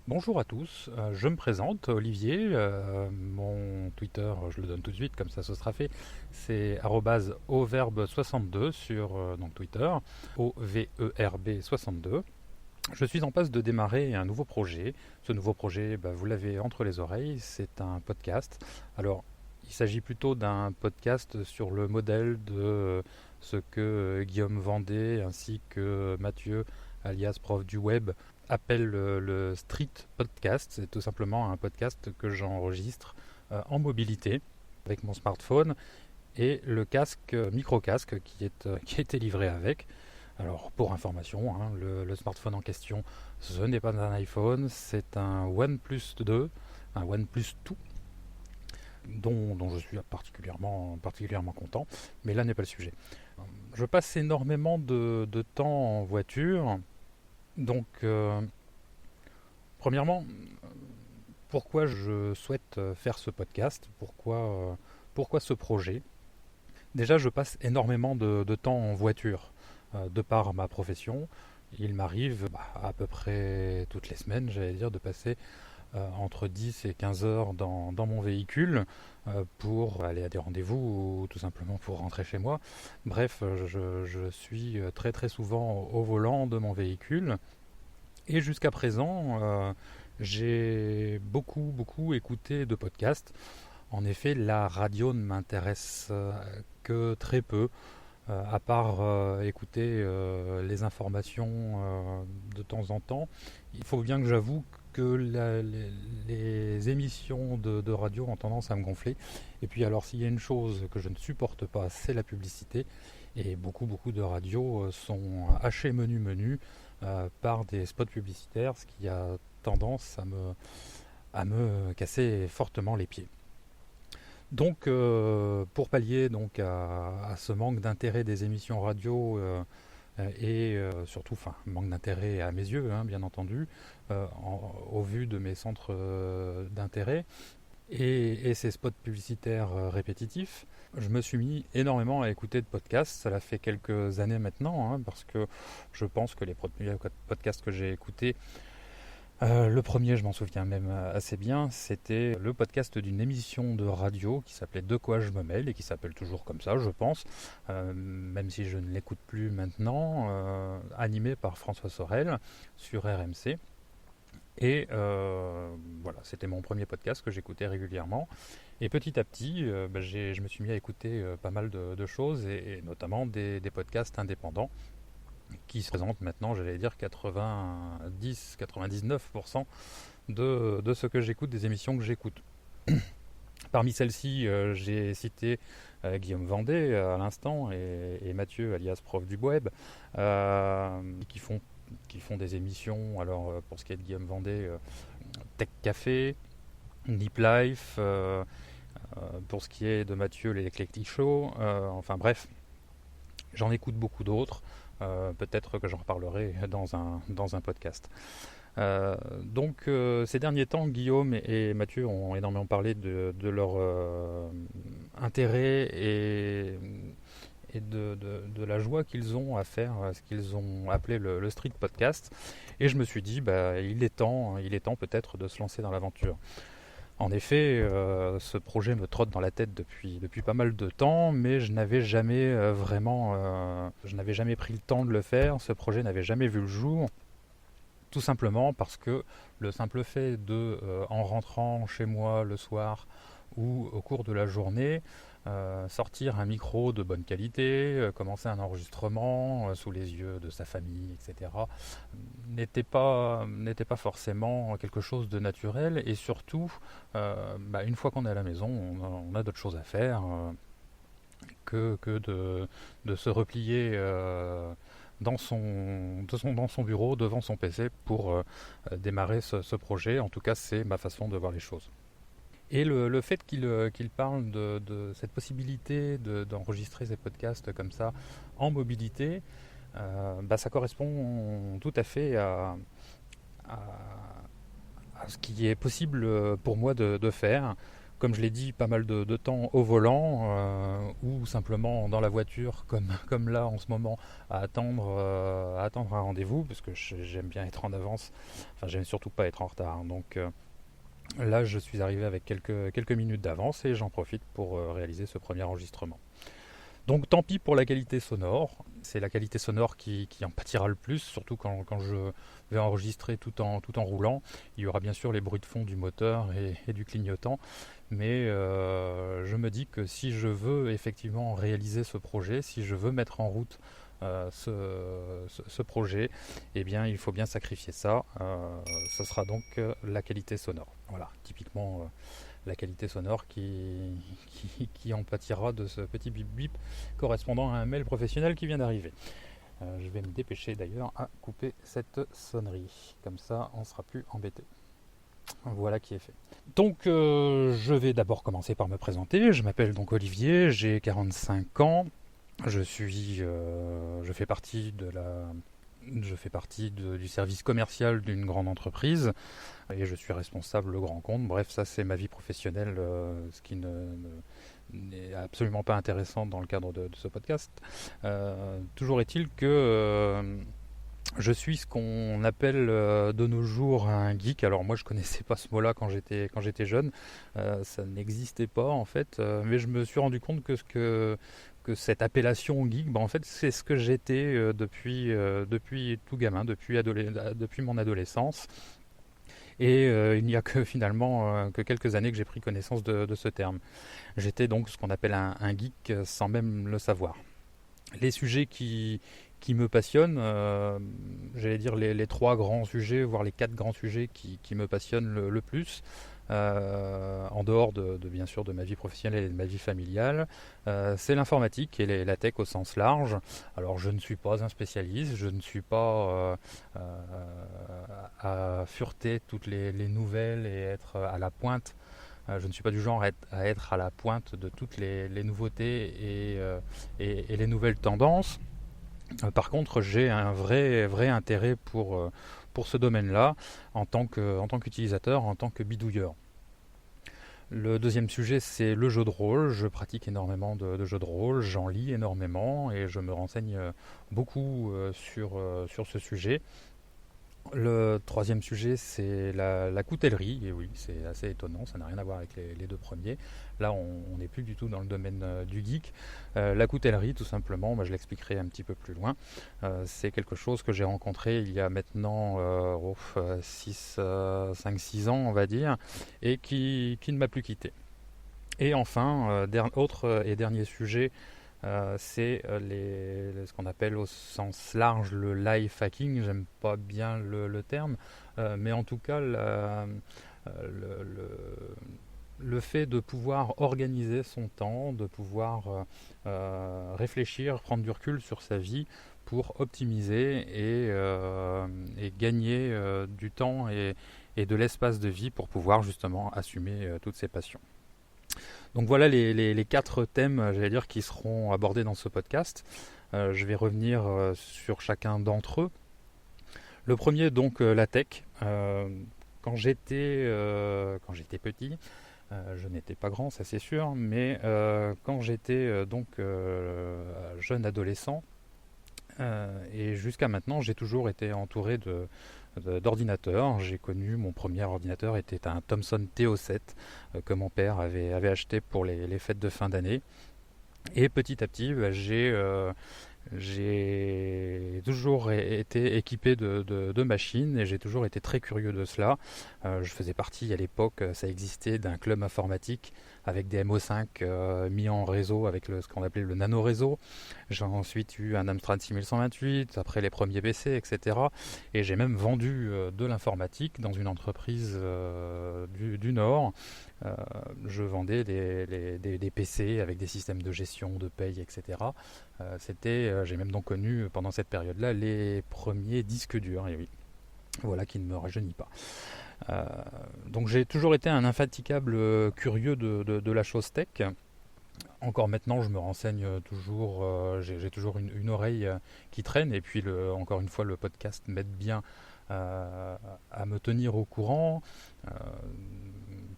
Bonjour à tous, je me présente, Olivier, mon Twitter, je le donne tout de suite, comme ça ce sera fait, c'est @auverbe62 sur donc Twitter, OVERB 62. Je suis en passe de démarrer un nouveau projet. Ce nouveau projet, vous l'avez entre les oreilles, c'est un podcast. Alors, il s'agit plutôt d'un podcast sur le modèle de ce que Guillaume Vendée ainsi que Mathieu, alias prof du web, appelle le street podcast. C'est tout simplement un podcast que j'enregistre en mobilité avec mon smartphone et le casque micro-casque qui a été livré avec. Alors, pour information, le smartphone en question, ce n'est pas un iPhone, c'est un OnePlus 2, un OnePlus 2, dont je suis particulièrement content, mais là n'est pas le sujet. Je passe énormément de temps en voiture, donc, premièrement, pourquoi je souhaite faire ce podcast, pourquoi ce projet. Déjà, je passe énormément de temps en voiture, de par ma profession. Il m'arrive à peu près toutes les semaines, j'allais dire, de passer entre 10 et 15 heures dans mon véhicule pour aller à des rendez-vous ou tout simplement pour rentrer chez moi. Bref, je suis très très souvent au volant de mon véhicule. Et jusqu'à présent, j'ai beaucoup écouté de podcasts. En effet, la radio ne m'intéresse que très peu, à part écouter les informations de temps en temps. Il faut bien que j'avoue que les émissions de radio ont tendance à me gonfler. Et puis alors, s'il y a une chose que je ne supporte pas, c'est la publicité. Et beaucoup de radios sont hachées menu par des spots publicitaires, ce qui a tendance à me casser fortement les pieds. Donc, pour pallier donc à ce manque d'intérêt des émissions radio et surtout, manque d'intérêt à mes yeux, bien entendu, au vu de mes centres d'intérêt et ces spots publicitaires répétitifs, je me suis mis énormément à écouter de podcasts. Cela fait quelques années maintenant, parce que je pense que les podcasts que j'ai écoutés, le premier, je m'en souviens même assez bien, c'était le podcast d'une émission de radio qui s'appelait De quoi je me mêle et qui s'appelle toujours comme ça, je pense, même si je ne l'écoute plus maintenant, animé par François Sorel sur RMC. Et voilà, c'était mon premier podcast que j'écoutais régulièrement. Et petit à petit, je me suis mis à écouter pas mal de choses, et notamment des podcasts indépendants qui se présentent maintenant, j'allais dire 90-99% de ce que j'écoute, des émissions que j'écoute. Parmi celles-ci, j'ai cité Guillaume Vendée à l'instant et Mathieu, alias prof du web, qui font des émissions. Alors, pour ce qui est de Guillaume Vendée, Tech Café, Nip Life, pour ce qui est de Mathieu, les Eclectic Show, enfin bref, j'en écoute beaucoup d'autres. Peut-être que j'en reparlerai dans un podcast. Donc, ces derniers temps, Guillaume et Mathieu ont énormément parlé de leur intérêt et de la joie qu'ils ont à faire ce qu'ils ont appelé le street podcast. Et je me suis dit, il est temps peut-être de se lancer dans l'aventure. En effet, ce projet me trotte dans la tête depuis pas mal de temps, mais je n'avais jamais je n'avais jamais pris le temps de le faire. Ce projet n'avait jamais vu le jour, tout simplement parce que le simple fait de, en rentrant chez moi le soir ou au cours de la journée, sortir un micro de bonne qualité, commencer un enregistrement sous les yeux de sa famille, etc., n'était pas forcément quelque chose de naturel. Et surtout, une fois qu'on est à la maison, on a d'autres choses à faire que de se replier dans son bureau, devant son PC, pour démarrer ce projet. En tout cas, c'est ma façon de voir les choses. Et le fait qu'il parle de cette possibilité d'enregistrer ces podcasts comme ça en mobilité, ça correspond tout à fait à ce qui est possible pour moi de faire. comme je l'ai dit, pas mal de temps au volant ou simplement dans la voiture, comme là en ce moment, à attendre un rendez-vous, parce que j'aime bien être en avance, enfin j'aime surtout pas être en retard. Donc là, je suis arrivé avec quelques minutes d'avance et j'en profite pour réaliser ce premier enregistrement. Donc tant pis pour la qualité sonore, c'est la qualité sonore qui en pâtira le plus, surtout quand je vais enregistrer tout en roulant. Il y aura bien sûr les bruits de fond du moteur et du clignotant, mais je me dis que si je veux effectivement réaliser ce projet, si je veux mettre en route ce projet, eh bien il faut bien sacrifier ça. Ce sera donc la qualité sonore. Voilà, typiquement la qualité sonore qui en pâtira de ce petit bip bip correspondant à un mail professionnel qui vient d'arriver. Je vais me dépêcher d'ailleurs à couper cette sonnerie, comme ça on sera plus embêté. Voilà qui est fait. Donc je vais d'abord commencer par me présenter. Je m'appelle donc Olivier, j'ai 45 ans. Je fais partie du service commercial d'une grande entreprise et je suis responsable grand compte. Bref, ça c'est ma vie professionnelle, ce qui n'est absolument pas intéressant dans le cadre de ce podcast. Toujours est-il que je suis ce qu'on appelle de nos jours un geek. Alors moi je connaissais pas ce mot-là quand j'étais jeune, ça n'existait pas en fait, mais je me suis rendu compte que cette appellation geek, en fait c'est ce que j'étais depuis tout gamin, depuis mon adolescence. Et il n'y a que finalement que quelques années que j'ai pris connaissance de ce terme. J'étais donc ce qu'on appelle un geek sans même le savoir. Les sujets qui me passionnent, j'allais dire les trois grands sujets, voire les quatre grands sujets qui me passionnent le plus, en dehors bien sûr de ma vie professionnelle et de ma vie familiale, c'est l'informatique et la tech au sens large. Alors je ne suis pas un spécialiste, je ne suis pas à fureter toutes les nouvelles et être à la pointe. Je ne suis pas du genre à être à la pointe de toutes les nouveautés et les nouvelles tendances. Par contre, j'ai un vrai intérêt pour ce domaine-là en tant qu'utilisateur, en tant que bidouilleur. Le deuxième sujet, c'est le jeu de rôle. Je pratique énormément de jeux de rôle, j'en lis énormément et je me renseigne beaucoup sur ce sujet. Le troisième sujet, c'est la coutellerie. Et oui, c'est assez étonnant, ça n'a rien à voir avec les deux premiers. Là, on n'est plus du tout dans le domaine du geek. La coutellerie, tout simplement, je l'expliquerai un petit peu plus loin. C'est quelque chose que j'ai rencontré il y a maintenant 5-6 ans, on va dire, et qui ne m'a plus quitté. Et enfin, autre et dernier sujet, c'est ce qu'on appelle au sens large le life hacking. J'aime pas bien le terme, mais en tout cas le fait de pouvoir organiser son temps, de pouvoir réfléchir, prendre du recul sur sa vie pour optimiser et gagner du temps et de l'espace de vie pour pouvoir justement assumer toutes ses passions. Donc voilà les quatre thèmes, j'allais dire, qui seront abordés dans ce podcast. Je vais revenir sur chacun d'entre eux. Le premier, donc, la tech. Quand j'étais petit, je n'étais pas grand, ça c'est sûr, mais quand j'étais jeune adolescent, et jusqu'à maintenant, j'ai toujours été entouré d'ordinateurs. J'ai connu, mon premier ordinateur était un Thomson TO7 que mon père avait acheté pour les fêtes de fin d'année. Et petit à petit, j'ai toujours été équipé de machines et j'ai toujours été très curieux de cela. Je faisais partie à l'époque, ça existait, d'un club informatique avec des MO5 mis en réseau avec ce qu'on appelait le nano-réseau. J'ai ensuite eu un Amstrad 6128, après les premiers PC, etc. Et j'ai même vendu de l'informatique dans une entreprise du Nord. Je vendais des PC avec des systèmes de gestion, de paye, etc. J'ai même donc connu pendant cette période-là les premiers disques durs, et oui, voilà qui ne me rajeunit pas. Donc j'ai toujours été un infatigable curieux de la chose tech. Encore maintenant, je me renseigne toujours, j'ai toujours une oreille qui traîne, et puis encore une fois, le podcast m'aide bien à me tenir au courant.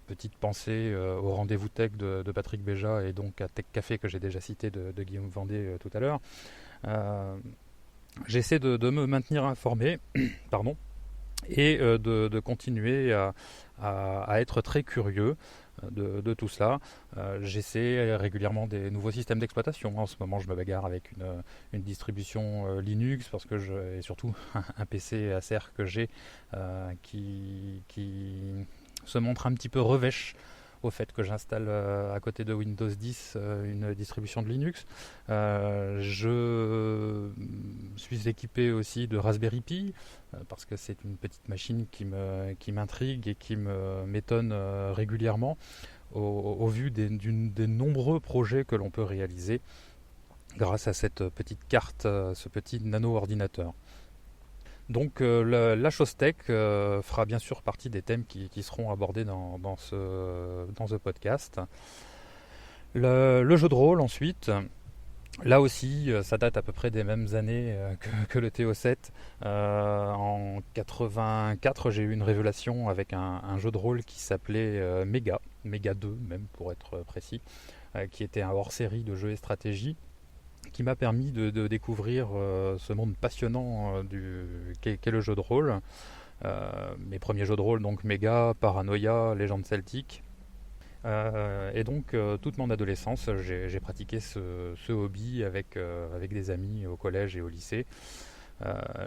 petite pensée au rendez-vous tech de Patrick Béja et donc à Tech Café que j'ai déjà cité de Guillaume Vendée tout à l'heure. J'essaie de me maintenir informé pardon, et de continuer à être très curieux de tout cela. J'essaie régulièrement des nouveaux systèmes d'exploitation. En ce moment, je me bagarre avec une distribution Linux parce que et surtout un PC Acer que j'ai qui se montre un petit peu revêche au fait que j'installe à côté de Windows 10 une distribution de Linux. Je suis équipé aussi de Raspberry Pi parce que c'est une petite machine qui m'intrigue et qui m'étonne régulièrement au vu des nombreux projets que l'on peut réaliser grâce à cette petite carte, ce petit nano-ordinateur. Donc la chose tech fera bien sûr partie des thèmes qui seront abordés dans ce podcast. Le jeu de rôle ensuite, là aussi ça date à peu près des mêmes années que le TO7. En 84 j'ai eu une révélation avec un jeu de rôle qui s'appelait Mega 2 même pour être précis, qui était un hors-série de jeux et stratégie, qui m'a permis de découvrir ce monde passionnant qu'est le jeu de rôle. Mes premiers jeux de rôle, donc Mega, Paranoia, Légende celtique. Et donc toute mon adolescence, j'ai pratiqué ce hobby avec des amis au collège et au lycée.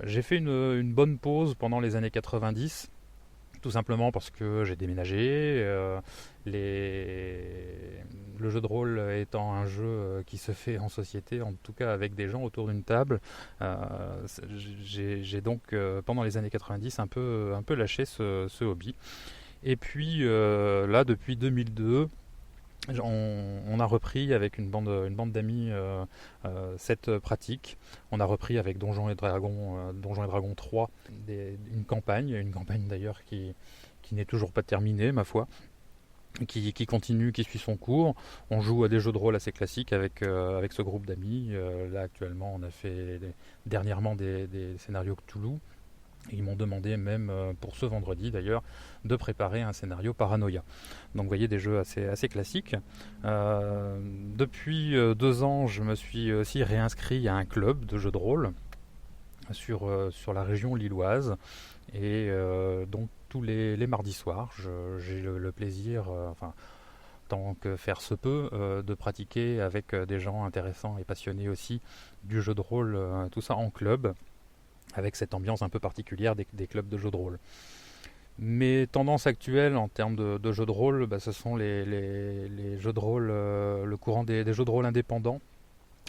J'ai fait une bonne pause pendant les années 90, tout simplement parce que j'ai déménagé. Le jeu de rôle étant un jeu qui se fait en société, en tout cas avec des gens autour d'une table, j'ai donc pendant les années 90 un peu lâché ce hobby. Et puis là, depuis 2002, on a repris avec une bande d'amis cette pratique. On a repris avec Donjons et Dragons 3 une campagne d'ailleurs qui n'est toujours pas terminée, ma foi, qui continue, qui suit son cours. On joue à des jeux de rôle assez classiques avec ce groupe d'amis. Là actuellement, on a fait dernièrement des scénarios Cthulhu. Ils m'ont demandé même pour ce vendredi d'ailleurs de préparer un scénario Paranoia. Donc vous voyez, des jeux assez classiques. Depuis 2 ans, je me suis aussi réinscrit à un club de jeux de rôle sur la région lilloise. Et donc tous les mardis soirs, j'ai le plaisir, tant que faire se peut, de pratiquer avec des gens intéressants et passionnés aussi du jeu de rôle, tout ça en club, avec cette ambiance un peu particulière des clubs de jeux de rôle. Mes tendances actuelles en termes de jeux de rôle, ce sont les jeux de rôle, le courant des jeux de rôle indépendants,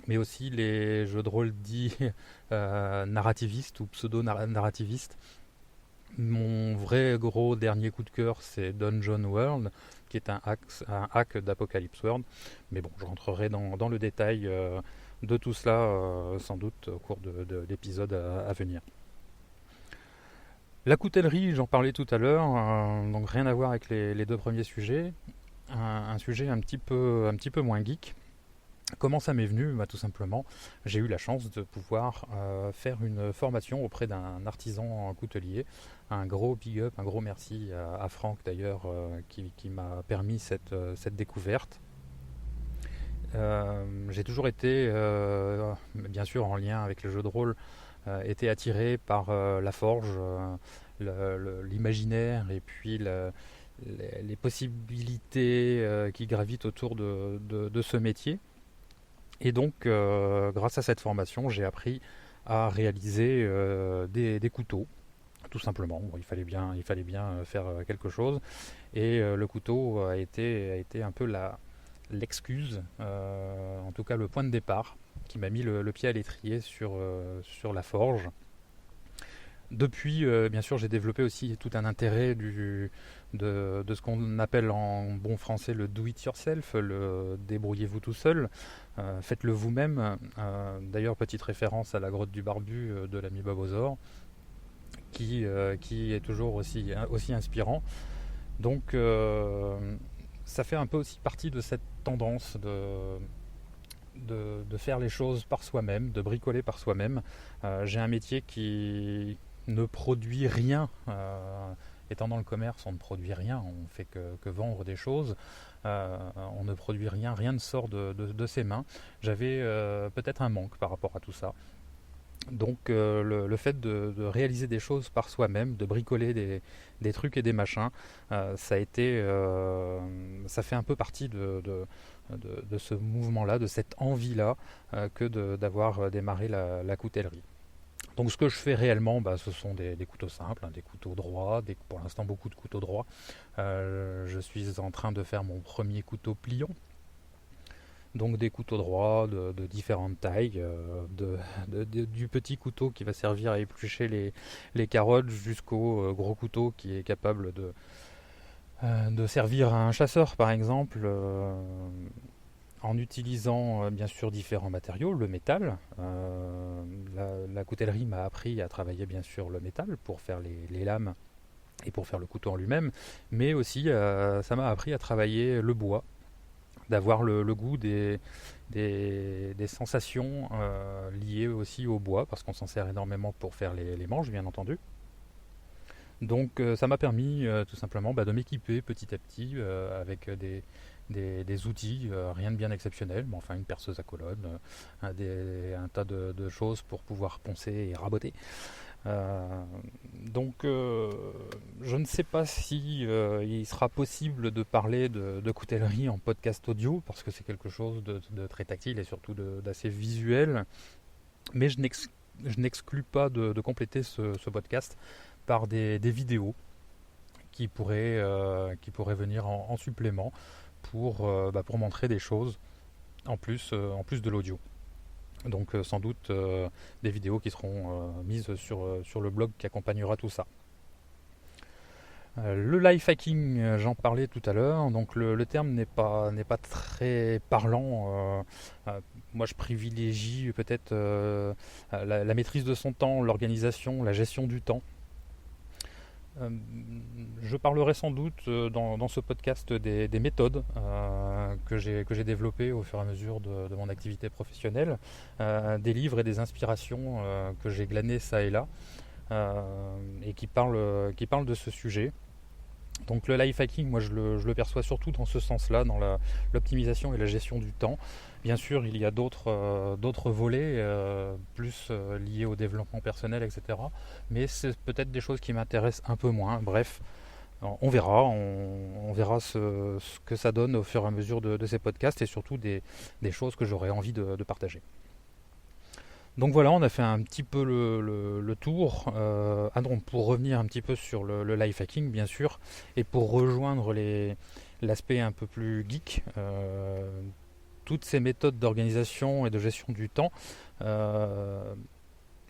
mais aussi les jeux de rôle dits narrativistes ou pseudo-narrativistes. Mon vrai gros dernier coup de cœur, c'est Dungeon World, qui est un hack d'Apocalypse World. Mais bon, je rentrerai dans le détail de tout cela sans doute au cours de l'épisode à venir. La coutellerie, j'en parlais tout à l'heure, donc rien à voir avec les 2 premiers sujets. Un sujet un petit peu moins geek. Comment ça m'est venu? Tout simplement, j'ai eu la chance de pouvoir faire une formation auprès d'un artisan coutelier. Un gros big up, un gros merci à Franck d'ailleurs qui m'a permis cette découverte. J'ai toujours été, bien sûr en lien avec le jeu de rôle, été attiré par la forge, l'imaginaire et puis les possibilités qui gravitent autour de ce métier. Et donc, grâce à cette formation, j'ai appris à réaliser des couteaux, tout simplement. Bon, il fallait bien faire quelque chose. Et le couteau a été un peu l'excuse, en tout cas le point de départ, qui m'a mis le pied à l'étrier sur la forge. Depuis, bien sûr, j'ai développé aussi tout un intérêt de ce qu'on appelle en bon français le do-it-yourself, le débrouillez-vous tout seul, faites-le vous-même. D'ailleurs, petite référence à la grotte du barbu de l'ami Babozor, qui est toujours aussi inspirant. Donc, ça fait un peu aussi partie de cette tendance de faire les choses par soi-même, de bricoler par soi-même. J'ai un métier qui ne produit rien étant dans le commerce, on ne produit rien, on fait que vendre des choses, on ne produit rien, rien ne sort de ses mains. J'avais peut-être un manque par rapport à tout ça. Donc le fait de réaliser des choses par soi-même, de bricoler des trucs et des machins, ça fait un peu partie de ce mouvement-là, de cette envie-là, que d'avoir démarré la coutellerie. Donc ce que je fais réellement, ce sont des couteaux simples, des couteaux droits, pour l'instant beaucoup de couteaux droits. Je suis en train de faire mon premier couteau pliant. Donc des couteaux droits de différentes tailles, du petit couteau qui va servir à éplucher les carottes jusqu'au gros couteau qui est capable de servir à un chasseur par exemple, en utilisant bien sûr différents matériaux, le métal. La coutellerie m'a appris à travailler bien sûr le métal pour faire les lames et pour faire le couteau en lui-même, mais aussi ça m'a appris à travailler le bois, d'avoir le goût des sensations liées aussi au bois, parce qu'on s'en sert énormément pour faire les manches, bien entendu. Donc ça m'a permis tout simplement de m'équiper petit à petit avec des outils, rien de bien exceptionnel, mais enfin une perceuse à colonne, un tas de choses pour pouvoir poncer et raboter. Donc je ne sais pas si il sera possible de parler de coutellerie en podcast audio, parce que c'est quelque chose de très tactile et surtout d'assez visuel, mais je n'exclus pas de compléter ce podcast par des vidéos qui pourraient venir en supplément pour montrer des choses en plus de l'audio. Donc sans doute des vidéos qui seront mises sur le blog qui accompagnera tout ça. Le life hacking, j'en parlais tout à l'heure, donc le terme n'est pas très parlant. Moi je privilégie peut-être la maîtrise de son temps, l'organisation, la gestion du temps. Je parlerai sans doute dans ce podcast des méthodes que j'ai développées au fur et à mesure de mon activité professionnelle, des livres et des inspirations que j'ai glanées ça et là, et qui parlent de ce sujet. Donc le life hacking, moi je le perçois surtout dans ce sens-là, dans l'optimisation et la gestion du temps. Bien sûr, il y a d'autres volets, plus liés au développement personnel, etc. Mais c'est peut-être des choses qui m'intéressent un peu moins. Bref, on verra. On verra ce que ça donne au fur et à mesure de ces podcasts, et surtout des choses que j'aurais envie de partager. Donc voilà, on a fait un petit peu le tour. Donc pour revenir un petit peu sur le life hacking, bien sûr, et pour rejoindre l'aspect un peu plus geek, toutes ces méthodes d'organisation et de gestion du temps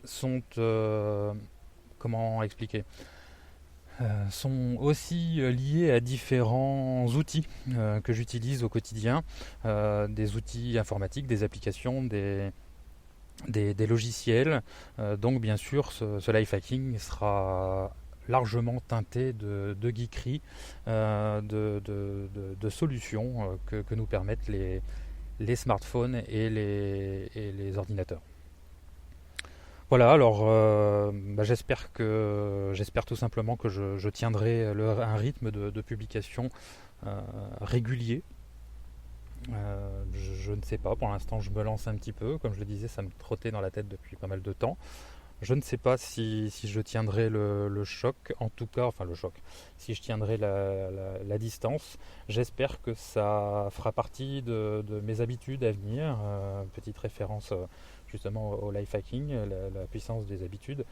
sont, comment expliquer, sont aussi liées à différents outils que j'utilise au quotidien, des outils informatiques, des applications, des logiciels. Donc bien sûr ce life hacking sera largement teinté de geekerie, de solutions que nous permettent les smartphones et les ordinateurs. Voilà, alors j'espère tout simplement que je tiendrai un rythme de publication régulier. Je ne sais pas, pour l'instant je me lance un petit peu, comme je le disais, ça me trottait dans la tête depuis pas mal de temps. Je ne sais pas si je tiendrai le choc, en tout cas, enfin le choc, si je tiendrai la distance. J'espère que ça fera partie de mes habitudes à venir. Petite référence justement au life hacking, la puissance des habitudes.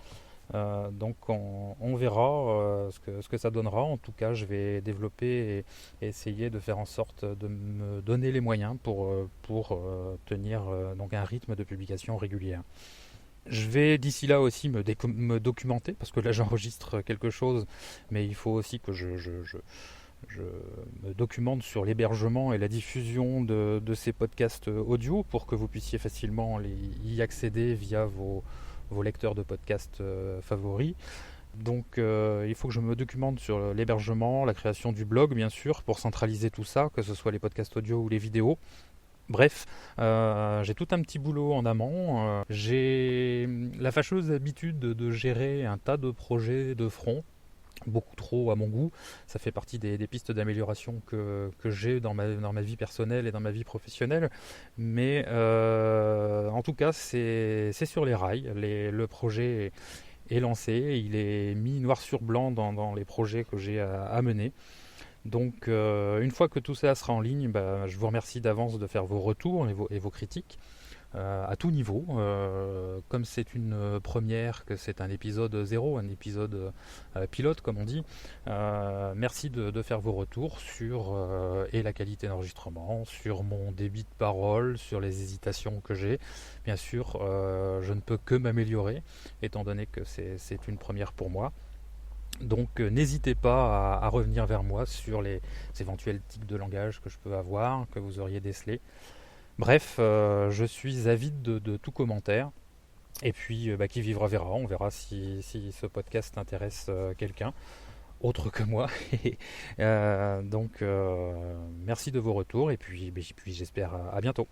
Donc on verra ce que ça donnera. En tout cas, je vais développer et essayer de faire en sorte de me donner les moyens pour tenir donc un rythme de publication régulière. Je vais d'ici là aussi me documenter, parce que là j'enregistre quelque chose, mais il faut aussi que je me documente sur l'hébergement et la diffusion de ces podcasts audio pour que vous puissiez facilement y accéder via vos lecteurs de podcasts favoris. Donc il faut que je me documente sur l'hébergement, la création du blog bien sûr, pour centraliser tout ça, que ce soit les podcasts audio ou les vidéos. Bref, j'ai tout un petit boulot en amont. J'ai la fâcheuse habitude de gérer un tas de projets de front. beaucoup trop à mon goût. Ça fait partie des pistes d'amélioration que j'ai dans ma vie personnelle et dans ma vie professionnelle. Mais en tout cas, c'est sur les rails. Le projet est lancé, il est mis noir sur blanc dans les projets que j'ai à mener. Donc une fois que tout ça sera en ligne, bah, je vous remercie d'avance de faire vos retours et vos critiques à tout niveau. Comme c'est une première, que c'est un épisode zéro, un épisode pilote comme on dit, merci de faire vos retours sur et la qualité d'enregistrement, sur mon débit de parole, sur les hésitations que j'ai. Bien sûr, je ne peux que m'améliorer, étant donné que c'est une première pour moi. Donc n'hésitez pas à revenir vers moi sur les éventuels tics de langage que je peux avoir, que vous auriez décelés. Bref, je suis avide de tout commentaire. Et puis, bah, qui vivra verra. On verra si ce podcast intéresse quelqu'un autre que moi. Donc, merci de vos retours. Et puis j'espère à bientôt.